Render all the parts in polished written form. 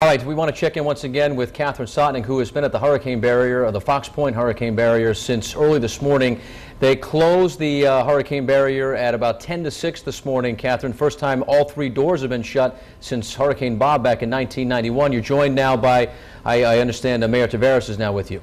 All right, we want to check in once again with Catherine Sotnik, who has been at the hurricane barrier, or the Fox Point hurricane barrier, since early this morning. They closed the hurricane barrier at about 10 to 6 this morning. Catherine, first time all three doors have been shut since Hurricane Bob back in 1991. You're joined now by, I understand, Mayor Taveras is now with you.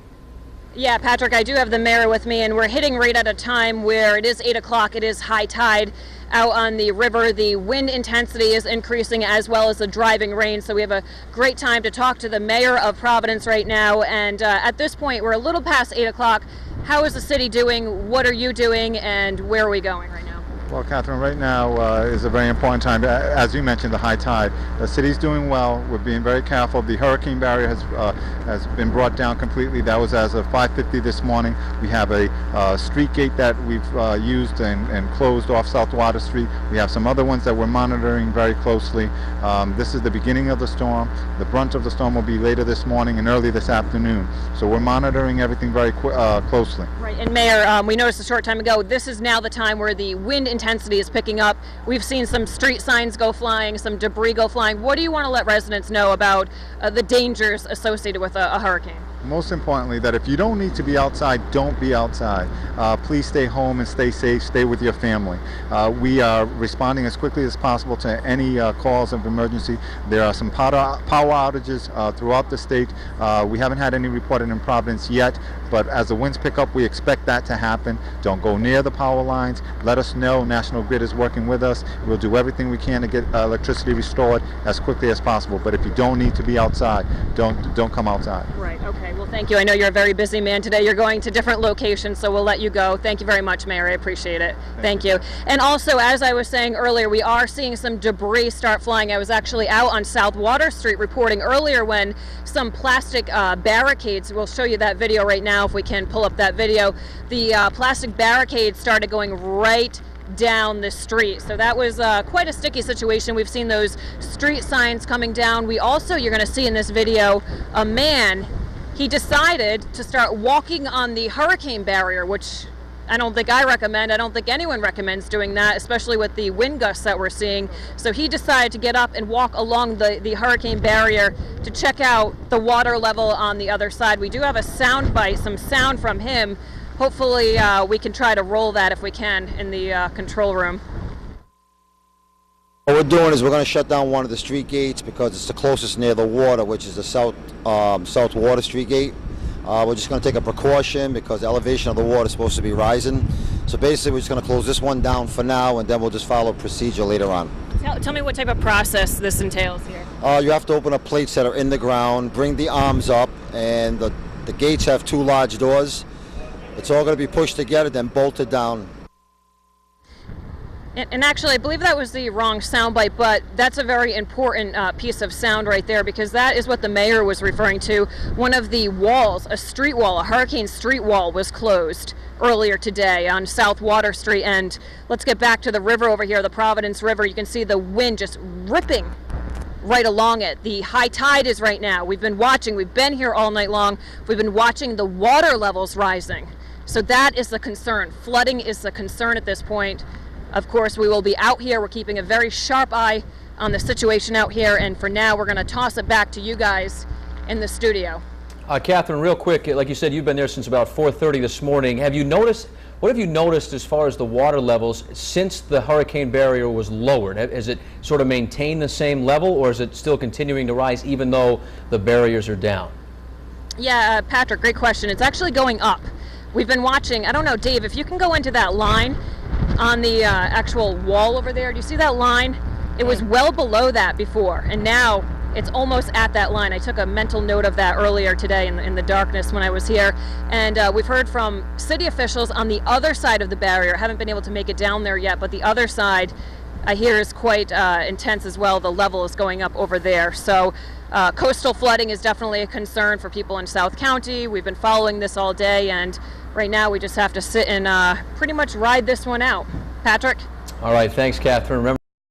Yeah, Patrick, I do have the mayor with me, and we're hitting right at a time where it is 8 o'clock. It is high tide out on the river. The wind intensity is increasing as well as the driving rain, so we have a great time to talk to the mayor of Providence right now. And at this point, we're a little past 8 o'clock. How is the city doing? What are you doing? And where are we going right now? Well, Catherine, right now is a very important time. As you mentioned, the high tide. The city's doing well. We're being very careful. The hurricane barrier has been brought down completely. That was as of 5:50 this morning. We have a street gate that we've used and closed off South Water Street. We have some other ones that we're monitoring very closely. This is the beginning of the storm. The brunt of the storm will be later this morning and early this afternoon. So we're monitoring everything very closely. Right, and Mayor, we noticed a short time ago, this is now the time where the wind intensity is picking up. We've seen some street signs go flying, some debris go flying. What do you want to let residents know about the dangers associated with a hurricane? Most importantly, that if you don't need to be outside, don't be outside. Please stay home and stay safe. Stay with your family. We are responding as quickly as possible to any calls of emergency. There are some power outages throughout the state. We haven't had any reported in Providence yet, but as the winds pick up, we expect that to happen. Don't go near the power lines. Let us know. National Grid is working with us. We'll do everything we can to get electricity restored as quickly as possible. But if you don't need to be outside, don't come outside. Right. Okay. Well, thank you. I know you're a very busy man today. You're going to different locations, so we'll let you go. Thank you very much, Mayor. I appreciate it. Thank you. And also, as I was saying earlier, we are seeing some debris start flying. I was actually out on South Water Street reporting earlier when some plastic barricades, we'll show you that video right now if we can pull up that video, the plastic barricades started going right down the street. So that was quite a sticky situation. We've seen those street signs coming down. We also, you're going to see in this video, a man, he decided to start walking on the hurricane barrier, which I don't think I recommend. I don't think anyone recommends doing that, especially with the wind gusts that we're seeing. So he decided to get up and walk along the hurricane barrier to check out the water level on the other side. We do have a sound bite, some sound from him. Hopefully we can try to roll that if we can in the control room. What we're doing is we're going to shut down one of the street gates because it's the closest near the water, which is the South Water Street gate. We're just going to take a precaution because the elevation of the water is supposed to be rising. So basically we're just going to close this one down for now, and then we'll just follow procedure later on. Tell me what type of process this entails here. You have to open up plates that are in the ground, bring the arms up, and the gates have two large doors. It's all going to be pushed together, then bolted down. And actually, I believe that was the wrong soundbite, but that's a very important piece of sound right there, because that is what the mayor was referring to. One of the walls, a street wall, a hurricane street wall, was closed earlier today on South Water Street. And let's get back to the river over here, the Providence River. You can see the wind just ripping right along it. The high tide is right now. We've been watching. We've been here all night long. We've been watching the water levels rising. So that is the concern. Flooding is the concern at this point. Of course, we will be out here. We're keeping a very sharp eye on the situation out here, and for now, we're going to toss it back to you guys in the studio. Catherine, real quick, like you said, you've been there since about 4:30 this morning. What have you noticed as far as the water levels since the hurricane barrier was lowered? Has it sort of maintained the same level, or is it still continuing to rise even though the barriers are down? Yeah, Patrick, great question. It's actually going up. We've been watching, I don't know, Dave, if you can go into that line on the actual wall over there. Do you see that line? It was well below that before, and now it's almost at that line. I took a mental note of that earlier today in the darkness when I was here. And we've heard from city officials on the other side of the barrier. Haven't been able to make it down there yet, but the other side I hear is quite intense as well. The level is going up over there. So coastal flooding is definitely a concern for people in South County. We've been following this all day, and right now we just have to sit and pretty much ride this one out. Patrick? All right, thanks, Catherine. Remember